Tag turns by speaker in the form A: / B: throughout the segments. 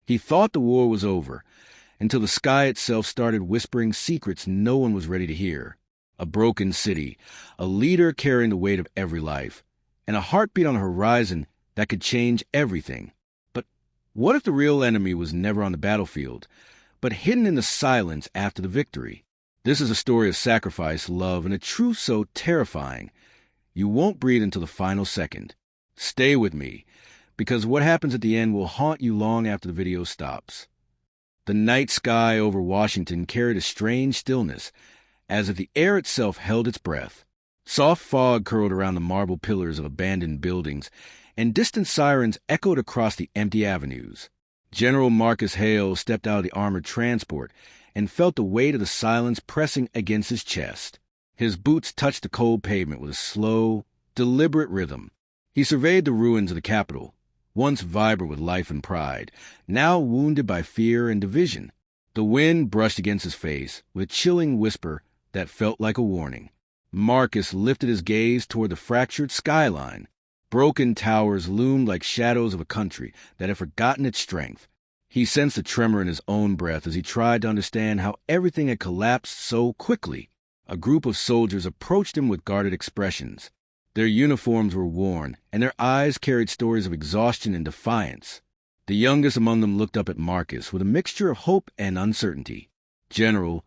A: He thought the war was over, until the sky itself started whispering secrets no one was ready to hear. A broken city, a leader carrying the weight of every life, and a heartbeat on the horizon that could change everything. But what if the real enemy was never on the battlefield, but hidden in the silence after the victory? This is a story of sacrifice, love, and a truth so terrifying you won't breathe until the final second. Stay with me, because what happens at the end will haunt you long after the video stops. The night sky over Washington carried a strange stillness, as if the air itself held its breath. Soft fog curled around the marble pillars of abandoned buildings, and distant sirens echoed across the empty avenues. General Marcus Hale stepped out of the armored transport and felt the weight of the silence pressing against his chest. His boots touched the cold pavement with a slow, deliberate rhythm. He surveyed the ruins of the Capitol, once vibrant with life and pride, now wounded by fear and division. The wind brushed against his face with a chilling whisper that felt like a warning. Marcus lifted his gaze toward the fractured skyline. Broken towers loomed like shadows of a country that had forgotten its strength. He sensed a tremor in his own breath as he tried to understand how everything had collapsed so quickly. A group of soldiers approached him with guarded expressions. Their uniforms were worn, and their eyes carried stories of exhaustion and defiance. The youngest among them looked up at Marcus with a mixture of hope and uncertainty. "General,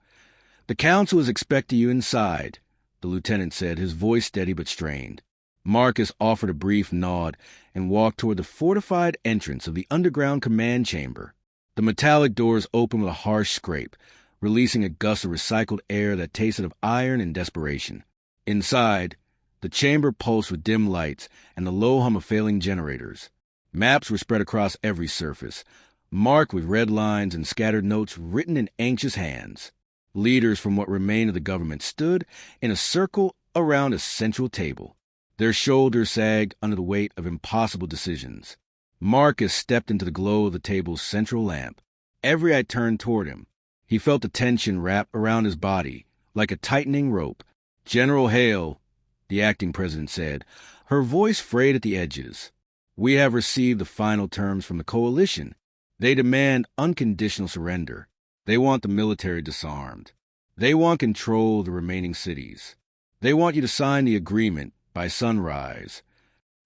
A: the council is expecting you inside," the lieutenant said, his voice steady but strained. Marcus offered a brief nod and walked toward the fortified entrance of the underground command chamber. The metallic doors opened with a harsh scrape, releasing a gust of recycled air that tasted of iron and desperation. Inside, the chamber pulsed with dim lights and the low hum of failing generators. Maps were spread across every surface, marked with red lines and scattered notes written in anxious hands. Leaders from what remained of the government stood in a circle around a central table. Their shoulders sagged under the weight of impossible decisions. Marcus stepped into the glow of the table's central lamp. Every eye turned toward him. He felt the tension wrap around his body, like a tightening rope. "General Hale," the acting president said, her voice frayed at the edges. "We have received the final terms from the coalition. They demand unconditional surrender. They want the military disarmed. They want control of the remaining cities. They want you to sign the agreement by sunrise."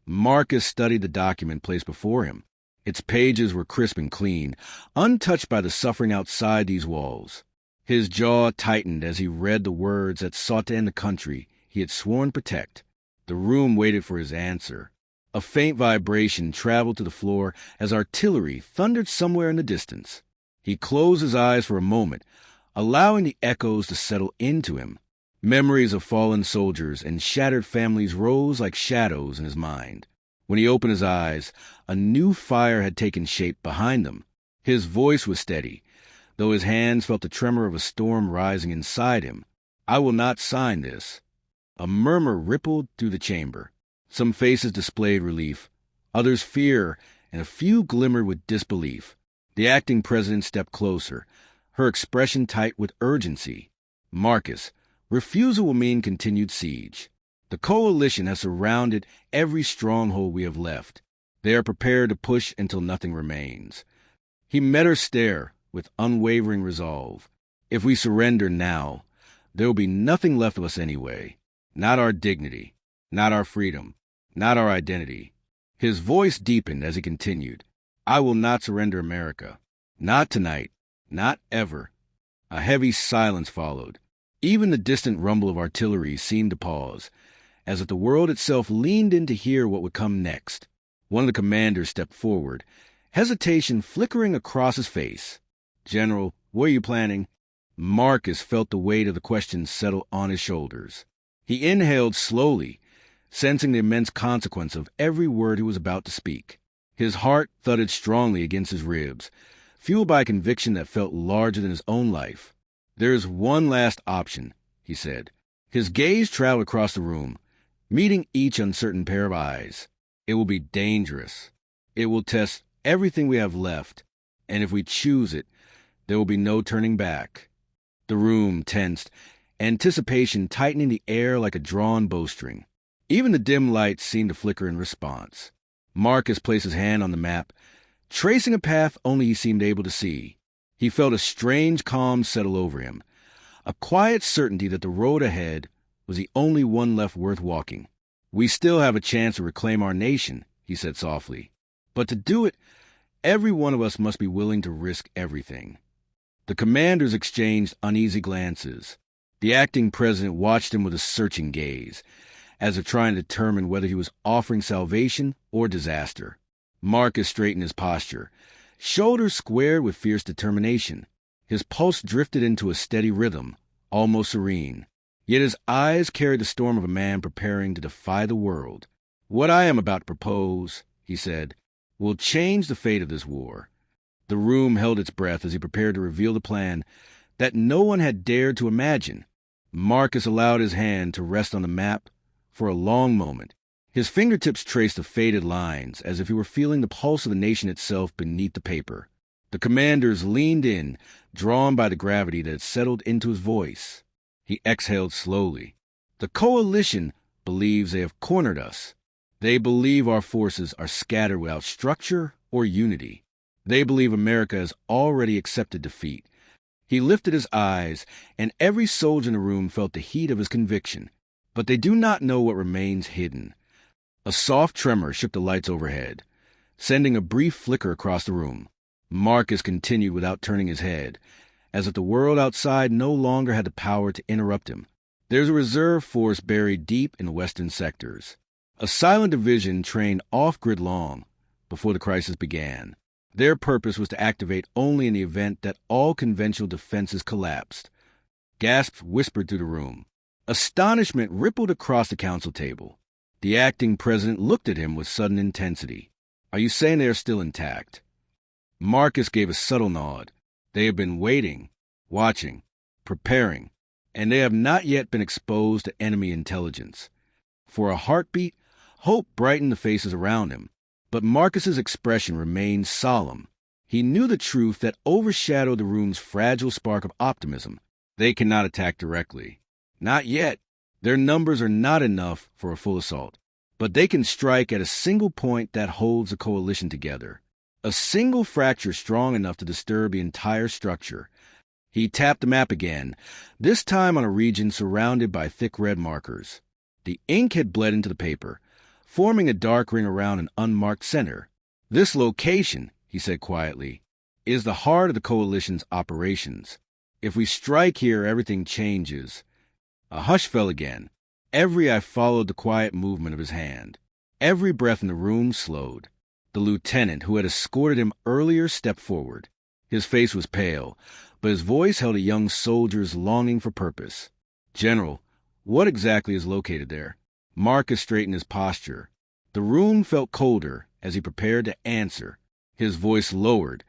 A: Marcus studied the document placed before him. Its pages were crisp and clean, untouched by the suffering outside these walls. His jaw tightened as he read the words that sought to end the country he had sworn to protect. The room waited for his answer. A faint vibration traveled to the floor as artillery thundered somewhere in the distance. He closed his eyes for a moment, allowing the echoes to settle into him. Memories of fallen soldiers and shattered families rose like shadows in his mind. When he opened his eyes, a new fire had taken shape behind them. His voice was steady, though his hands felt the tremor of a storm rising inside him. "I will not sign this." A murmur rippled through the chamber. Some faces displayed relief, others fear, and a few glimmered with disbelief. The acting president stepped closer, her expression tight with urgency. "Marcus, refusal will mean continued siege. The coalition has surrounded every stronghold we have left. They are prepared to push until nothing remains." He met her stare with unwavering resolve. "If we surrender now, there will be nothing left of us anyway. Not our dignity, not our freedom, not our identity." His voice deepened as he continued. "I will not surrender America. Not tonight. Not ever." A heavy silence followed. Even the distant rumble of artillery seemed to pause, as if the world itself leaned in to hear what would come next. One of the commanders stepped forward, hesitation flickering across his face. "General, what are you planning?" Marcus felt the weight of the question settle on his shoulders. He inhaled slowly, sensing the immense consequence of every word he was about to speak. His heart thudded strongly against his ribs, fueled by a conviction that felt larger than his own life. "There is one last option," he said. His gaze traveled across the room, meeting each uncertain pair of eyes. "It will be dangerous. It will test everything we have left, and if we choose it, there will be no turning back." The room tensed, anticipation tightening the air like a drawn bowstring. Even the dim lights seemed to flicker in response. Marcus placed his hand on the map, tracing a path only he seemed able to see. He felt a strange calm settle over him, a quiet certainty that the road ahead was the only one left worth walking. "We still have a chance to reclaim our nation," he said softly. "But to do it, every one of us must be willing to risk everything." The commanders exchanged uneasy glances. The acting president watched him with a searching gaze, as if trying to determine whether he was offering salvation or disaster. Marcus straightened his posture, shoulders squared with fierce determination. His pulse drifted into a steady rhythm, almost serene. Yet his eyes carried the storm of a man preparing to defy the world. "What I am about to propose," he said, "will change the fate of this war." The room held its breath as he prepared to reveal the plan that no one had dared to imagine. Marcus allowed his hand to rest on the map for a long moment. His fingertips traced the faded lines, as if he were feeling the pulse of the nation itself beneath the paper. The commanders leaned in, drawn by the gravity that had settled into his voice. He exhaled slowly. "The coalition believes they have cornered us. They believe our forces are scattered without structure or unity. They believe America has already accepted defeat." He lifted his eyes, and every soldier in the room felt the heat of his conviction. "But they do not know what remains hidden." A soft tremor shook the lights overhead, sending a brief flicker across the room. Marcus continued without turning his head, as if the world outside no longer had the power to interrupt him. "There's a reserve force buried deep in the western sectors. A silent division trained off-grid long before the crisis began. Their purpose was to activate only in the event that all conventional defenses collapsed." Gasps whispered through the room. Astonishment rippled across the council table. The acting president looked at him with sudden intensity. "Are you saying they are still intact?" Marcus gave a subtle nod. "They have been waiting, watching, preparing, and they have not yet been exposed to enemy intelligence." For a heartbeat, hope brightened the faces around him, but Marcus's expression remained solemn. He knew the truth that overshadowed the room's fragile spark of optimism. They cannot attack directly. Not yet. Their numbers are not enough for a full assault. But they can strike at a single point that holds the coalition together. A single fracture strong enough to disturb the entire structure. He tapped the map again, this time on a region surrounded by thick red markers. The ink had bled into the paper, forming a dark ring around an unmarked center. "This location," he said quietly, "is the heart of the coalition's operations. If we strike here, everything changes." A hush fell again. Every eye followed the quiet movement of his hand. Every breath in the room slowed. The lieutenant who had escorted him earlier stepped forward. His face was pale, but his voice held a young soldier's longing for purpose. "General, what exactly is located there?" Marcus straightened his posture. The room felt colder as he prepared to answer. His voice lowered,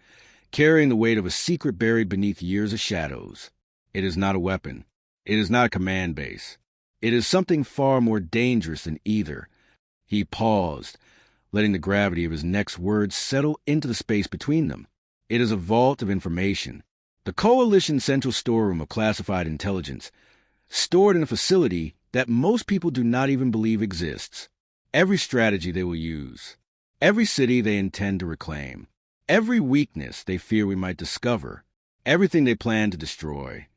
A: carrying the weight of a secret buried beneath years of shadows. "It is not a weapon. It is not a command base. It is something far more dangerous than either." He paused, letting the gravity of his next words settle into the space between them. "It is a vault of information. The Coalition's central storeroom of classified intelligence, stored in a facility that most people do not even believe exists. Every strategy they will use, every city they intend to reclaim, every weakness they fear we might discover, everything they plan to destroy."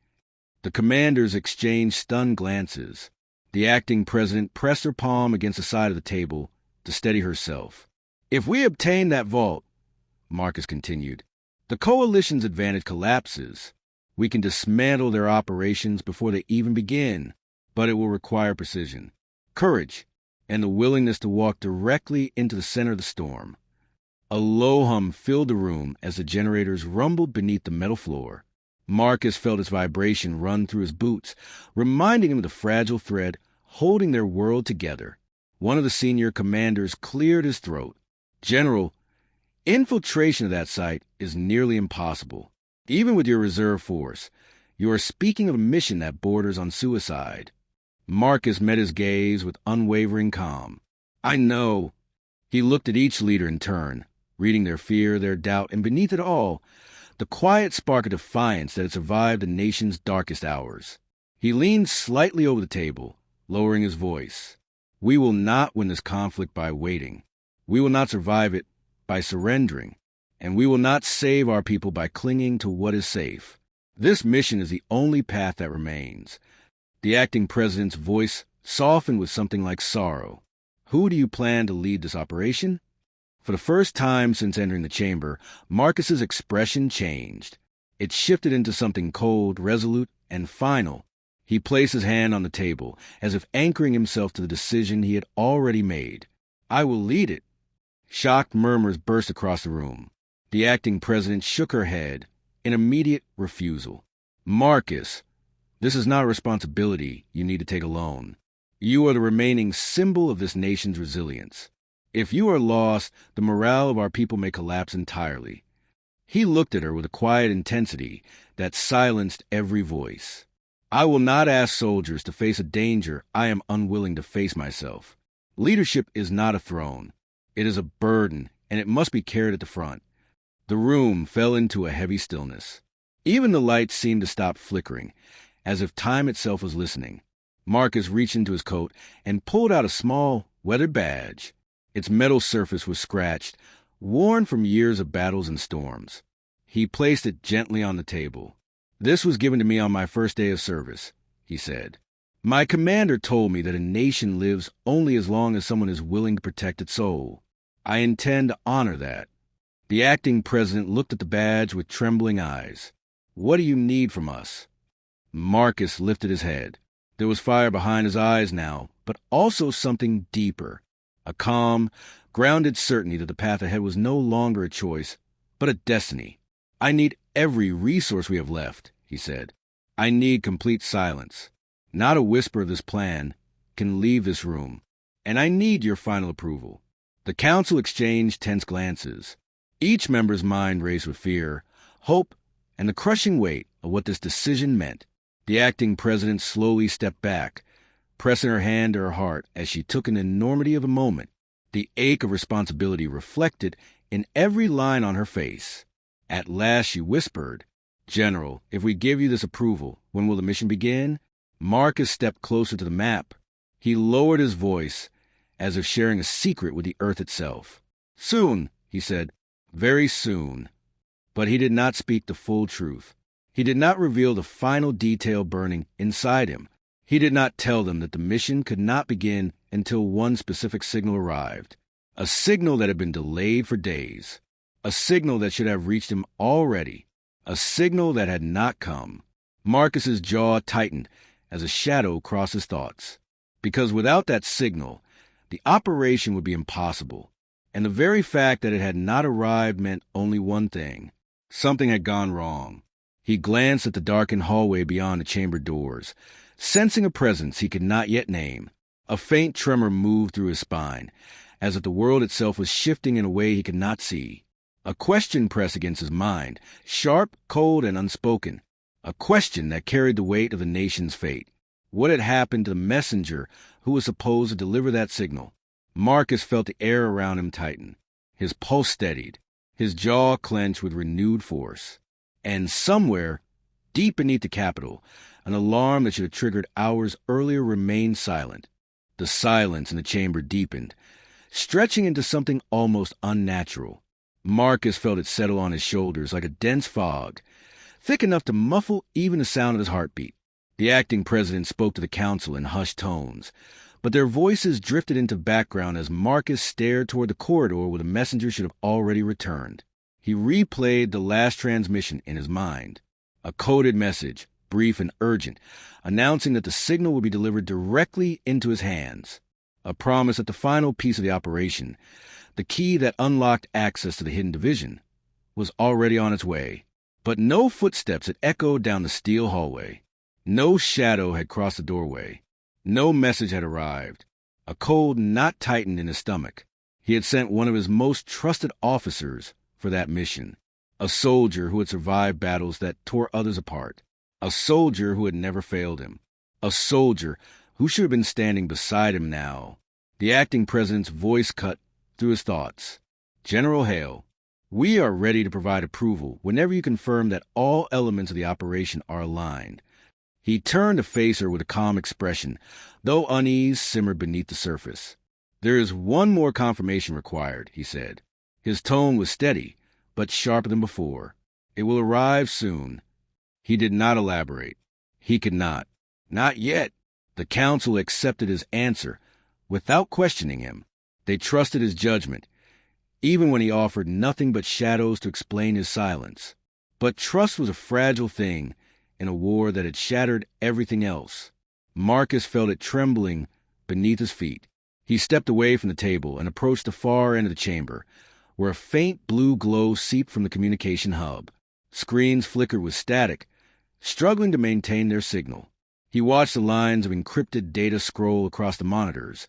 A: The commanders exchanged stunned glances. The acting president pressed her palm against the side of the table to steady herself. "If we obtain that vault," Marcus continued, "the coalition's advantage collapses. We can dismantle their operations before they even begin, but it will require precision, courage, and the willingness to walk directly into the center of the storm." A low hum filled the room as the generators rumbled beneath the metal floor. Marcus felt its vibration run through his boots, reminding him of the fragile thread holding their world together. One of the senior commanders cleared his throat. "General, infiltration of that site is nearly impossible. Even with your reserve force, you are speaking of a mission that borders on suicide." Marcus met his gaze with unwavering calm. "I know." He looked at each leader in turn, reading their fear, their doubt, and beneath it all, the quiet spark of defiance that had survived the nation's darkest hours. He leaned slightly over the table, lowering his voice. "We will not win this conflict by waiting. We will not survive it by surrendering. and we will not save our people by clinging to what is safe. This mission is the only path that remains." The acting president's voice softened with something like sorrow. "Who do you plan to lead this operation?" For the first time since entering the chamber, Marcus's expression changed. It shifted into something cold, resolute, and final. He placed his hand on the table, as if anchoring himself to the decision he had already made. "I will lead it." Shocked murmurs burst across the room. The acting president shook her head in immediate refusal. "Marcus, this is not a responsibility you need to take alone. You are the remaining symbol of this nation's resilience. If you are lost, the morale of our people may collapse entirely." He looked at her with a quiet intensity that silenced every voice. "I will not ask soldiers to face a danger I am unwilling to face myself. Leadership is not a throne. It is a burden, and it must be carried at the front." The room fell into a heavy stillness. Even the lights seemed to stop flickering, as if time itself was listening. Marcus reached into his coat and pulled out a small, weathered badge. Its metal surface was scratched, worn from years of battles and storms. He placed it gently on the table. "This was given to me on my first day of service," he said. "My commander told me that a nation lives only as long as someone is willing to protect its soul. I intend to honor that." The acting president looked at the badge with trembling eyes. "What do you need from us?" Marcus lifted his head. There was fire behind his eyes now, but also something deeper. A calm, grounded certainty that the path ahead was no longer a choice, but a destiny. "I need every resource we have left," he said. "I need complete silence. Not a whisper of this plan can leave this room. And I need your final approval." The council exchanged tense glances. Each member's mind raced with fear, hope, and the crushing weight of what this decision meant. The acting president slowly stepped back, pressing her hand to her heart as she took in the enormity of the moment, the ache of responsibility reflected in every line on her face. At last she whispered, "General, if we give you this approval, when will the mission begin?" Marcus stepped closer to the map. He lowered his voice, as if sharing a secret with the earth itself. "Soon," he said, "very soon." But he did not speak the full truth. He did not reveal the final detail burning inside him. He did not tell them that the mission could not begin until one specific signal arrived. A signal that had been delayed for days. A signal that should have reached him already. A signal that had not come. Marcus's jaw tightened as a shadow crossed his thoughts. Because without that signal, the operation would be impossible. And the very fact that it had not arrived meant only one thing. Something had gone wrong. He glanced at the darkened hallway beyond the chamber doors, sensing a presence he could not yet name. A faint tremor moved through his spine, as if the world itself was shifting in a way he could not see. A question pressed against his mind, sharp, cold, and unspoken. A question that carried the weight of the nation's fate. What had happened to the messenger who was supposed to deliver that signal? Marcus felt the air around him tighten. His pulse steadied. His jaw clenched with renewed force. And somewhere, deep beneath the Capitol, an alarm that should have triggered hours earlier remained silent. The silence in the chamber deepened, stretching into something almost unnatural. Marcus felt it settle on his shoulders like a dense fog, thick enough to muffle even the sound of his heartbeat. The acting president spoke to the council in hushed tones, but their voices drifted into the background as Marcus stared toward the corridor where the messenger should have already returned. He replayed the last transmission in his mind. A coded message, brief and urgent, announcing that the signal would be delivered directly into his hands. A promise that the final piece of the operation, the key that unlocked access to the hidden division, was already on its way. But no footsteps had echoed down the steel hallway. No shadow had crossed the doorway. No message had arrived. A cold knot tightened in his stomach. He had sent one of his most trusted officers for that mission. A soldier who had survived battles that tore others apart. A soldier who had never failed him. A soldier who should have been standing beside him now. The acting president's voice cut through his thoughts. "General Hale, we are ready to provide approval whenever you confirm that all elements of the operation are aligned." He turned to face her with a calm expression, though unease simmered beneath the surface. "There is one more confirmation required," he said. His tone was steady, but sharper than before. It will arrive soon. He did not elaborate. He could not. Not yet. The council accepted his answer without questioning him. They trusted his judgment, even when he offered nothing but shadows to explain his silence. But trust was a fragile thing in a war that had shattered everything else. Marcus felt it trembling beneath his feet. He stepped away from the table and approached the far end of the chamber, where a faint blue glow seeped from the communication hub. Screens flickered with static, struggling to maintain their signal. He watched the lines of encrypted data scroll across the monitors,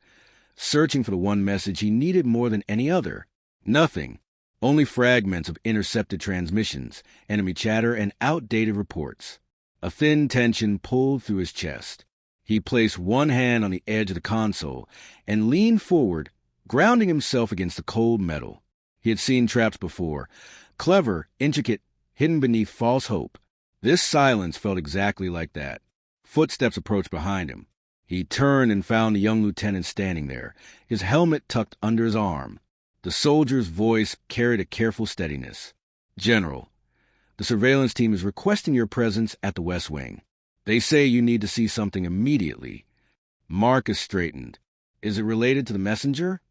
A: searching for the one message he needed more than any other. Nothing. Only fragments of intercepted transmissions, enemy chatter, and outdated reports. A thin tension pulled through his chest. He placed one hand on the edge of the console and leaned forward, grounding himself against the cold metal. He had seen traps before, clever, intricate, hidden beneath false hope. This silence felt exactly like that. Footsteps approached behind him. He turned and found the young lieutenant standing there, his helmet tucked under his arm. The soldier's voice carried a careful steadiness. "General, the surveillance team is requesting your presence at the West Wing. They say you need to see something immediately." Marcus straightened. "Is it related to the messenger?"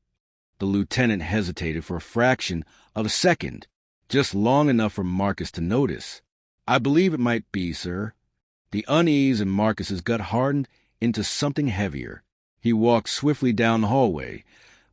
A: The lieutenant hesitated for a fraction of a second, just long enough for Marcus to notice. "I believe it might be, sir." The unease in Marcus's gut hardened into something heavier. He walked swiftly down the hallway,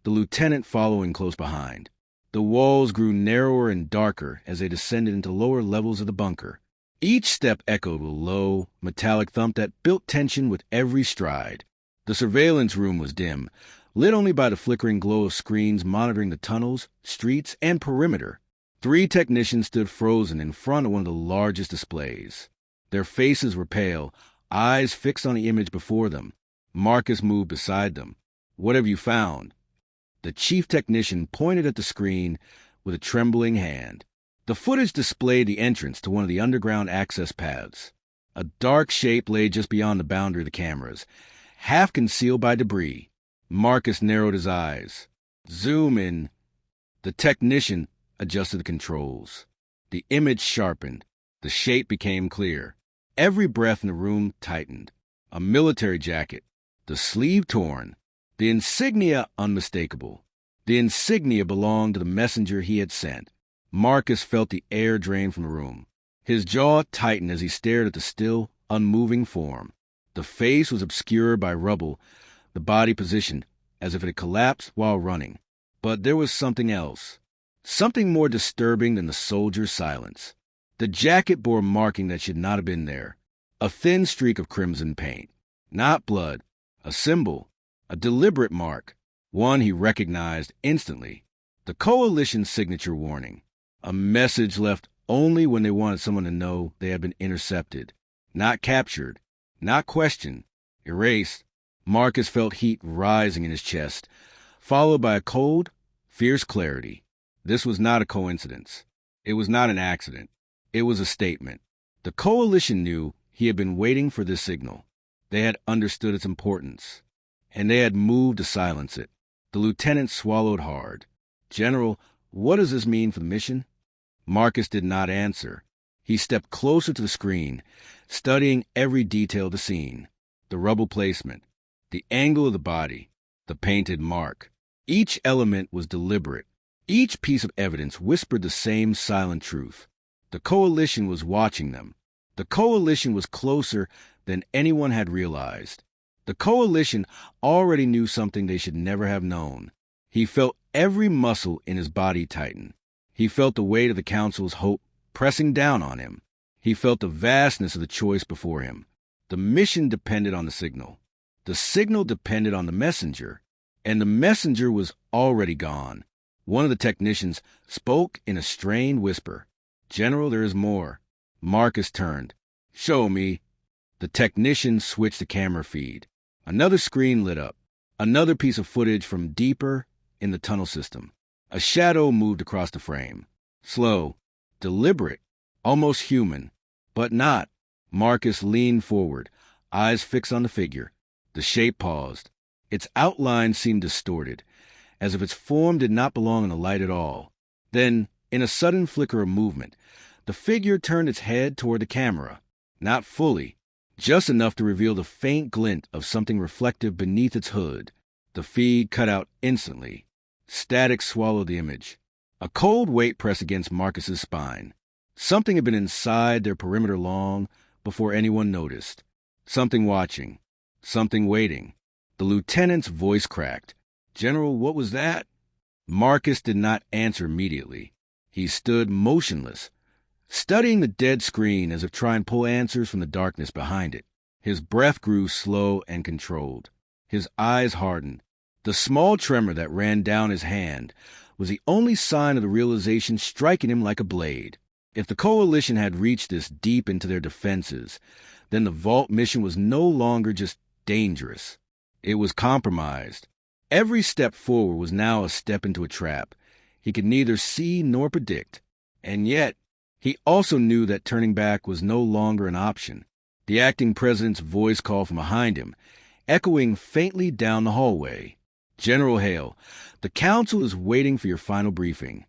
A: the lieutenant following close behind. The walls grew narrower and darker as they descended into lower levels of the bunker. Each step echoed with a low, metallic thump that built tension with every stride. The surveillance room was dim, lit only by the flickering glow of screens monitoring the tunnels, streets, and perimeter. 3 technicians stood frozen in front of one of the largest displays. Their faces were pale, eyes fixed on the image before them. Marcus moved beside them. "What have you found?" The chief technician pointed at the screen with a trembling hand. The footage displayed the entrance to one of the underground access paths. A dark shape lay just beyond the boundary of the cameras, half concealed by debris. Marcus narrowed his eyes. "Zoom in." The technician adjusted the controls. The image sharpened. The shape became clear. Every breath in the room tightened. A military jacket, the sleeve torn, the insignia unmistakable. The insignia belonged to the messenger he had sent. Marcus felt the air drain from the room. His jaw tightened as he stared at the still, unmoving form. The face was obscured by rubble, the body positioned as if it had collapsed while running. But there was something else, something more disturbing than the soldier's silence. The jacket bore a marking that should not have been there. A thin streak of crimson paint. Not blood. A symbol. A deliberate mark. One he recognized instantly. The Coalition's signature warning. A message left only when they wanted someone to know they had been intercepted. Not captured. Not questioned. Erased. Marcus felt heat rising in his chest, followed by a cold, fierce clarity. This was not a coincidence. It was not an accident. It was a statement. The Coalition knew he had been waiting for this signal. They had understood its importance, and they had moved to silence it. The lieutenant swallowed hard. "General, what does this mean for the mission?" Marcus did not answer. He stepped closer to the screen, studying every detail of the scene. The rubble placement, the angle of the body, the painted mark. Each element was deliberate. Each piece of evidence whispered the same silent truth. The Coalition was watching them. The Coalition was closer than anyone had realized. The Coalition already knew something they should never have known. He felt every muscle in his body tighten. He felt the weight of the Council's hope pressing down on him. He felt the vastness of the choice before him. The mission depended on the signal. The signal depended on the messenger. And the messenger was already gone. One of the technicians spoke in a strained whisper. "General, there is more." Marcus turned. "Show me." The technician switched the camera feed. Another screen lit up. Another piece of footage from deeper in the tunnel system. A shadow moved across the frame. Slow, deliberate, almost human. But not. Marcus leaned forward, eyes fixed on the figure. The shape paused. Its outline seemed distorted, as if its form did not belong in the light at all. Then In a sudden flicker of movement, the figure turned its head toward the camera. Not fully, just enough to reveal the faint glint of something reflective beneath its hood. The feed cut out instantly. Static swallowed the image. A cold weight pressed against Marcus's spine. Something had been inside their perimeter long before anyone noticed. Something watching. Something waiting. The lieutenant's voice cracked. "General, what was that?" Marcus did not answer immediately. He stood motionless, studying the dead screen as if trying to pull answers from the darkness behind it. His breath grew slow and controlled. His eyes hardened. The small tremor that ran down his hand was the only sign of the realization striking him like a blade. If the Coalition had reached this deep into their defenses, then the vault mission was no longer just dangerous. It was compromised. Every step forward was now a step into a trap he could neither see nor predict. And yet, he also knew that turning back was no longer an option. The acting president's voice called from behind him, echoing faintly down the hallway. "General Hale, the council is waiting for your final briefing."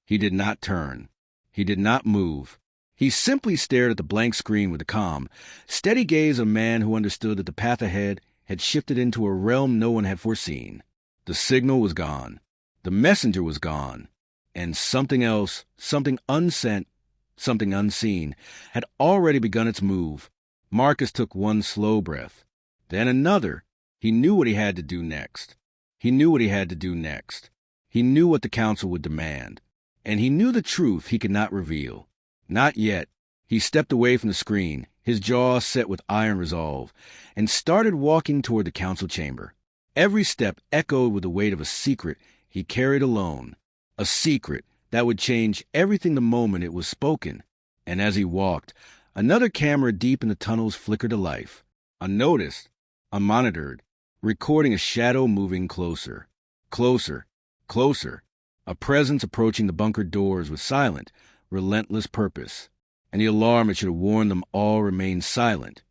A: He did not turn. He did not move. He simply stared at the blank screen with the calm, steady gaze of a man who understood that the path ahead had shifted into a realm no one had foreseen. The signal was gone. The messenger was gone. And something else, something unsent, something unseen, had already begun its move. Marcus took one slow breath. Then another. He knew what he had to do next. He knew what he had to do next. He knew what the council would demand. And he knew the truth he could not reveal. Not yet. He stepped away from the screen, his jaw set with iron resolve, and started walking toward the council chamber. Every step echoed with the weight of a secret he carried alone, a secret that would change everything the moment it was spoken. And as he walked, another camera deep in the tunnels flickered to life, unnoticed, unmonitored, recording a shadow moving closer, closer, closer, a presence approaching the bunker doors with silent, relentless purpose. And the alarm that should have warned them all remained silent.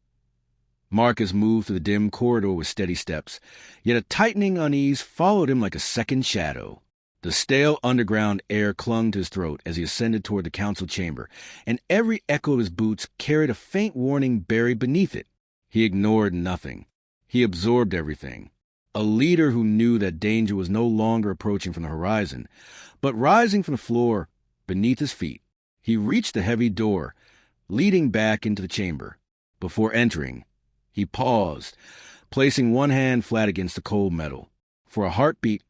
A: Marcus moved through the dim corridor with steady steps, yet a tightening unease followed him like a second shadow. The stale underground air clung to his throat as he ascended toward the council chamber, and every echo of his boots carried a faint warning buried beneath it. He ignored nothing. He absorbed everything. A leader who knew that danger was no longer approaching from the horizon, but rising from the floor beneath his feet. He reached the heavy door, leading back into the chamber. Before entering, he paused, placing one hand flat against the cold metal. For a heartbeat,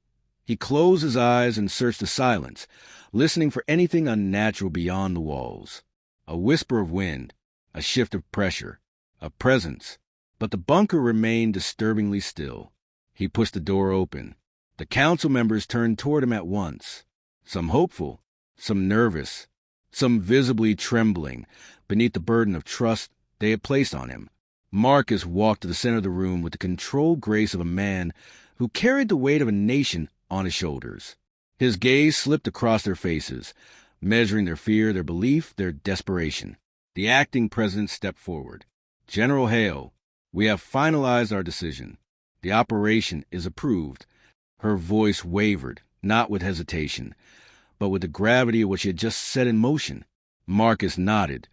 A: he closed his eyes and searched the silence, listening for anything unnatural beyond the walls. A whisper of wind, a shift of pressure, a presence. But the bunker remained disturbingly still. He pushed the door open. The council members turned toward him at once, some hopeful, some nervous, some visibly trembling beneath the burden of trust they had placed on him. Marcus walked to the center of the room with the controlled grace of a man who carried the weight of a nation on his shoulders. His gaze slipped across their faces, measuring their fear, their belief, their desperation. The acting president stepped forward. "General Hale, we have finalized our decision. The operation is approved." Her voice wavered, not with hesitation, but with the gravity of what she had just set in motion. Marcus nodded,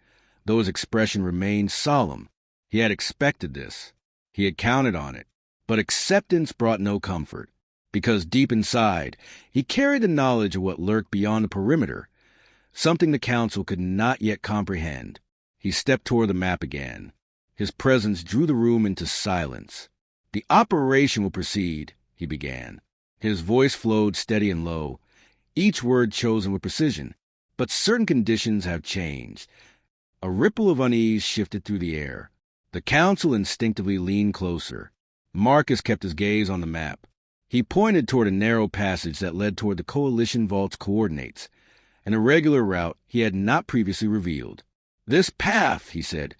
A: though his expression remained solemn. He had expected this. He had counted on it. But acceptance brought no comfort, because deep inside, he carried the knowledge of what lurked beyond the perimeter, something the council could not yet comprehend. He stepped toward the map again. His presence drew the room into silence. "The operation will proceed," he began. His voice flowed steady and low, each word chosen with precision. "But certain conditions have changed." A ripple of unease shifted through the air. The council instinctively leaned closer. Marcus kept his gaze on the map. He pointed toward a narrow passage that led toward the Coalition Vault's coordinates, an irregular route he had not previously revealed. "This path," he said,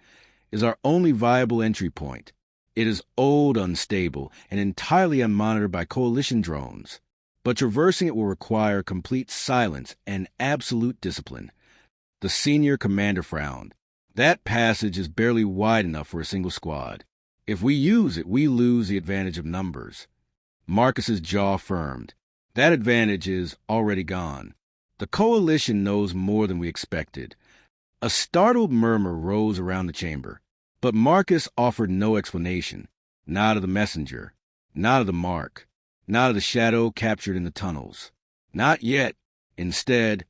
A: "is our only viable entry point. It is old, unstable, and entirely unmonitored by Coalition drones. But traversing it will require complete silence and absolute discipline." The senior commander frowned. "That passage is barely wide enough for a single squad. If we use it, we lose the advantage of numbers." Marcus's jaw firmed. "That advantage is already gone." The coalition knows more than we expected. A startled murmur rose around the chamber, but Marcus offered no explanation. Not of the messenger, not of the mark, not of the shadow captured in the tunnels. Not yet. Instead,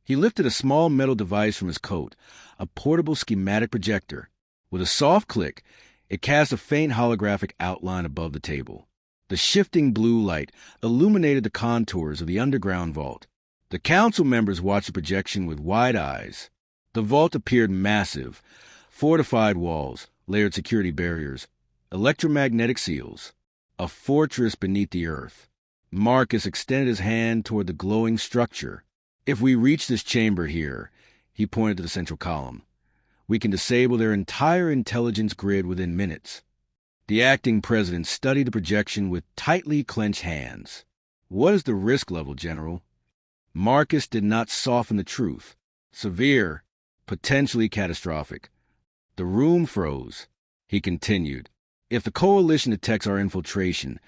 A: he lifted a small metal device from his coat, a portable schematic projector. With a soft click, it cast a faint holographic outline above the table. The shifting blue light illuminated the contours of the underground vault. The council members watched the projection with wide eyes. The vault appeared massive. Fortified walls, layered security barriers, electromagnetic seals. A fortress beneath the earth. Marcus extended his hand toward the glowing structure. If we reach this chamber here, he pointed to the central column, we can disable their entire intelligence grid within minutes. The acting president studied the projection with tightly clenched hands. What is the risk level, General? Marcus did not soften the truth. Severe, potentially catastrophic. The room froze. He continued. If the coalition detects our infiltration,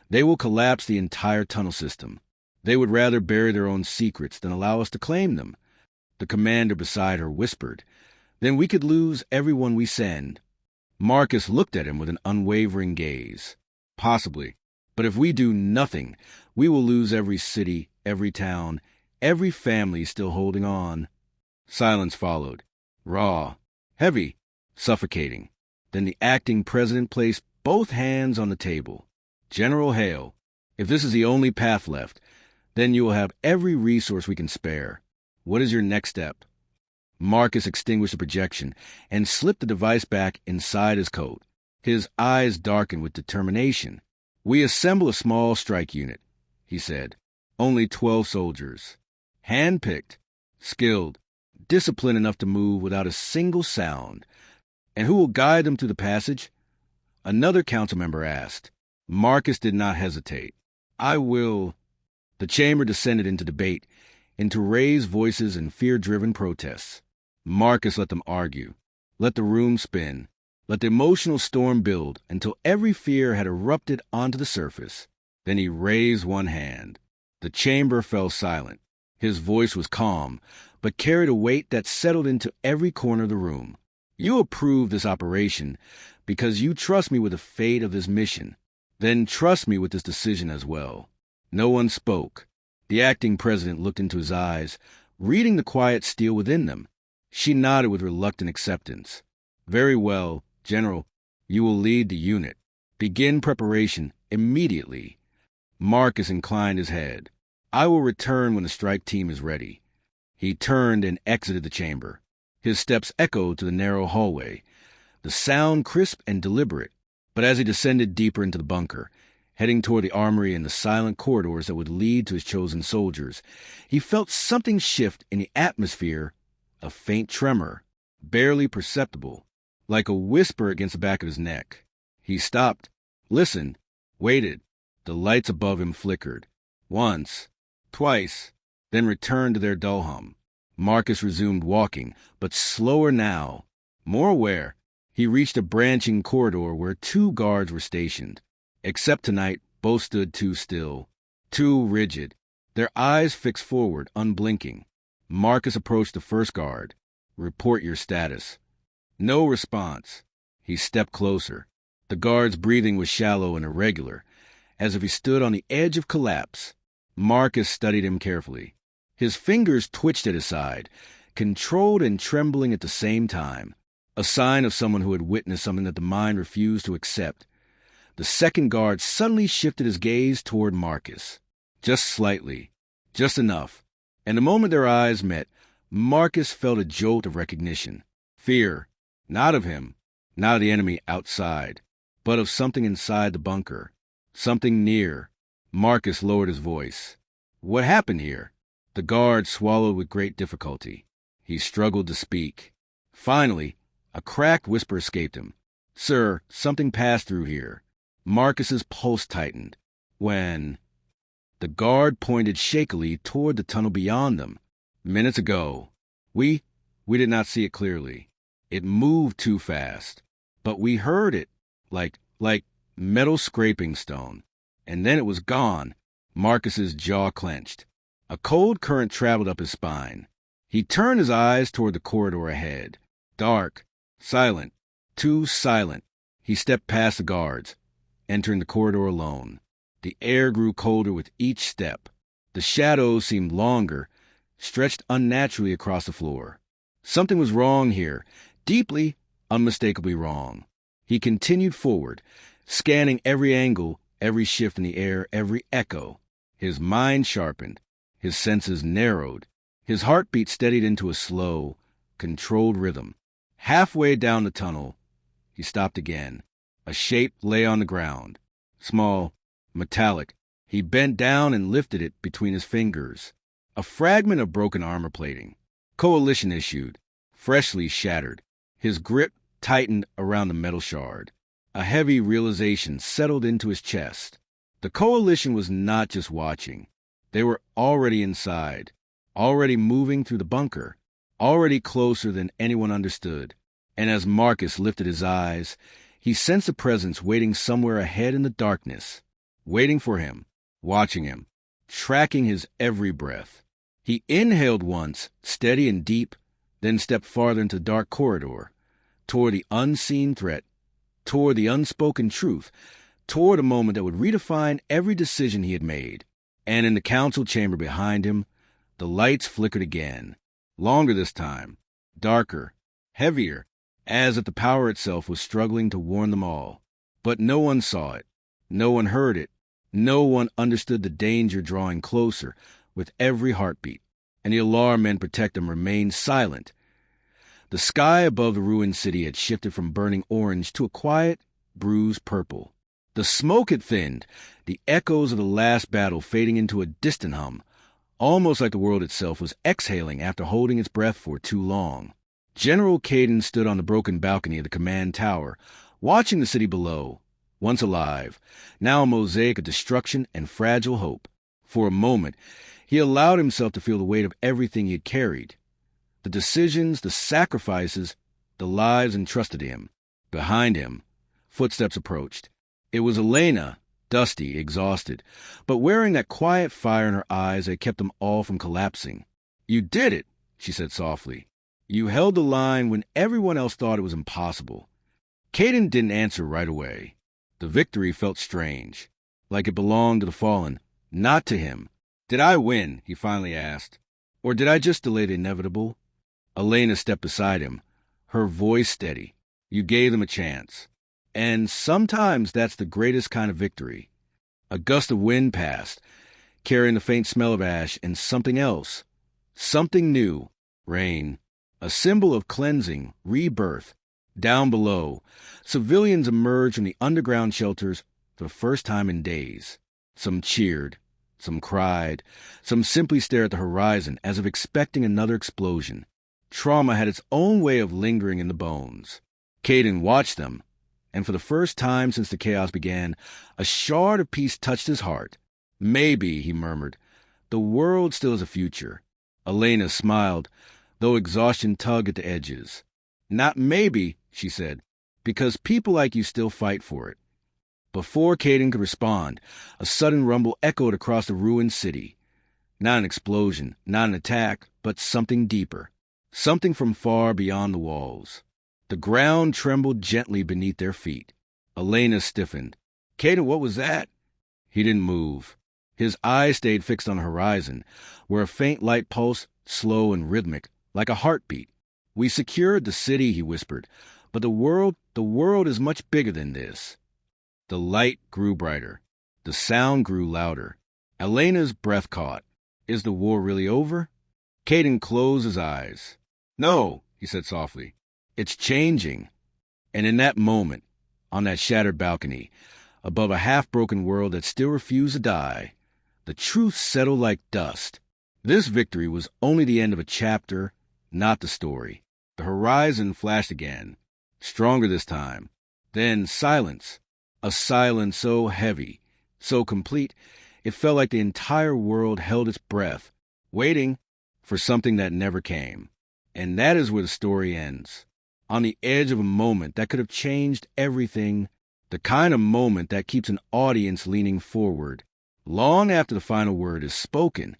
A: they will collapse the entire tunnel system. They would rather bury their own secrets than allow us to claim them. The commander beside her whispered, then we could lose everyone we send. Marcus looked at him with an unwavering gaze. Possibly. But if we do nothing, we will lose every city, every town, every family still holding on. Silence followed. Raw, heavy, suffocating. Then the acting president placed both hands on the table. General Hale, if this is the only path left, then you will have every resource we can spare. What is your next step? Marcus extinguished the projection and slipped the device back inside his coat. His eyes darkened with determination. We assemble a small strike unit, he said. Only 12 soldiers. Hand-picked, skilled, disciplined enough to move without a single sound. And who will guide them through the passage? Another council member asked. Marcus did not hesitate. I will. The chamber descended into debate, into raised voices and fear-driven protests. Marcus let them argue. Let the room spin. Let the emotional storm build until every fear had erupted onto the surface. Then he raised one hand. The chamber fell silent. His voice was calm, but carried a weight that settled into every corner of the room. You approve this operation because you trust me with the fate of this mission. Then trust me with this decision as well. No one spoke. The acting president looked into his eyes, reading the quiet steel within them. She nodded with reluctant acceptance. Very well, General. You will lead the unit. Begin preparation immediately. Marcus inclined his head. I will return when the strike team is ready. He turned and exited the chamber. His steps echoed to the narrow hallway, the sound crisp and deliberate. But as he descended deeper into the bunker, heading toward the armory and the silent corridors that would lead to his chosen soldiers, he felt something shift in the atmosphere, a faint tremor, barely perceptible, like a whisper against the back of his neck. He stopped, listened, waited. The lights above him flickered. Once, twice, then returned to their dull hum. Marcus resumed walking, but slower now. More aware, he reached a branching corridor where 2 guards were stationed. Except tonight, both stood too still, too rigid, their eyes fixed forward, unblinking. Marcus approached the first guard. Report your status. No response. He stepped closer. The guard's breathing was shallow and irregular, as if he stood on the edge of collapse. Marcus studied him carefully. His fingers twitched at his side, controlled and trembling at the same time, a sign of someone who had witnessed something that the mind refused to accept. The second guard suddenly shifted his gaze toward Marcus. Just slightly, just enough. And the moment their eyes met, Marcus felt a jolt of recognition. Fear, not of him, not of the enemy outside, but of something inside the bunker. Something near. Marcus lowered his voice. What happened here? The guard swallowed with great difficulty. He struggled to speak. Finally, a cracked whisper escaped him. Sir, something passed through here. Marcus's pulse tightened. When? The guard pointed shakily toward the tunnel beyond them. Minutes ago. We did not see it clearly. It moved too fast. But we heard it, like metal scraping stone. And then it was gone. Marcus's jaw clenched. A cold current traveled up his spine. He turned his eyes toward the corridor ahead. Dark, silent, too silent. He stepped past the guards, entering the corridor alone. The air grew colder with each step. The shadows seemed longer, stretched unnaturally across the floor. Something was wrong here, deeply, unmistakably wrong. He continued forward, scanning every angle, every shift in the air, every echo. His mind sharpened, his senses narrowed, his heartbeat steadied into a slow, controlled rhythm. Halfway down the tunnel, he stopped again. A shape lay on the ground, small, metallic. He bent down and lifted it between his fingers. A fragment of broken armor plating. Coalition issued, freshly shattered. His grip tightened around the metal shard. A heavy realization settled into his chest. The Coalition was not just watching. They were already inside, already moving through the bunker, already closer than anyone understood. And as Marcus lifted his eyes, he sensed a presence waiting somewhere ahead in the darkness, waiting for him, watching him, tracking his every breath. He inhaled once, steady and deep, then stepped farther into the dark corridor, toward the unseen threat, toward the unspoken truth, toward a moment that would redefine every decision he had made. And in the council chamber behind him, the lights flickered again, longer this time, darker, heavier, as if the power itself was struggling to warn them all. But no one saw it, no one heard it, no one understood the danger drawing closer with every heartbeat, and the alarm men protect them remained silent. The sky above the ruined city had shifted from burning orange to a quiet, bruised purple. The smoke had thinned, the echoes of the last battle fading into a distant hum, almost like the world itself was exhaling after holding its breath for too long. General Caden stood on the broken balcony of the command tower, watching the city below, once alive, now a mosaic of destruction and fragile hope. For a moment, he allowed himself to feel the weight of everything he had carried. The decisions, the sacrifices, the lives entrusted to him. Behind him, footsteps approached. It was Elena, dusty, exhausted, but wearing that quiet fire in her eyes that kept them all from collapsing. "You did it," she said softly. "You held the line when everyone else thought it was impossible." Caden didn't answer right away. The victory felt strange, like it belonged to the fallen, not to him. "Did I win?" he finally asked. "Or did I just delay the inevitable?" Elena stepped beside him, her voice steady. "You gave them a chance. And sometimes that's the greatest kind of victory." A gust of wind passed, carrying the faint smell of ash and something else. Something new. Rain. A symbol of cleansing, rebirth. Down below, civilians emerged from the underground shelters for the first time in days. Some cheered, some cried, some simply stared at the horizon as if expecting another explosion. Trauma had its own way of lingering in the bones. Caden watched them, and for the first time since the chaos began, a shard of peace touched his heart. "Maybe," he murmured, "the world still has a future." Elena smiled, though exhaustion tugged at the edges. "Not maybe," she said, "because people like you still fight for it." Before Caden could respond, a sudden rumble echoed across the ruined city. Not an explosion, not an attack, but something deeper. Something from far beyond the walls. The ground trembled gently beneath their feet. Elena stiffened. "Caden, what was that?" He didn't move. His eyes stayed fixed on the horizon, where a faint light pulsed, slow and rhythmic, like a heartbeat. "We secured the city," he whispered, "but the world is much bigger than this." The light grew brighter. The sound grew louder. Elena's breath caught. "Is the war really over?" Caden closed his eyes. "No," he said softly. "It's changing." And in that moment, on that shattered balcony, above a half-broken world that still refused to die, the truth settled like dust. This victory was only the end of a chapter, not the story. The horizon flashed again, stronger this time. Then silence. A silence so heavy, so complete, it felt like the entire world held its breath, waiting for something that never came. And that is where the story ends. On the edge of a moment that could have changed everything, the kind of moment that keeps an audience leaning forward, long after the final word is spoken,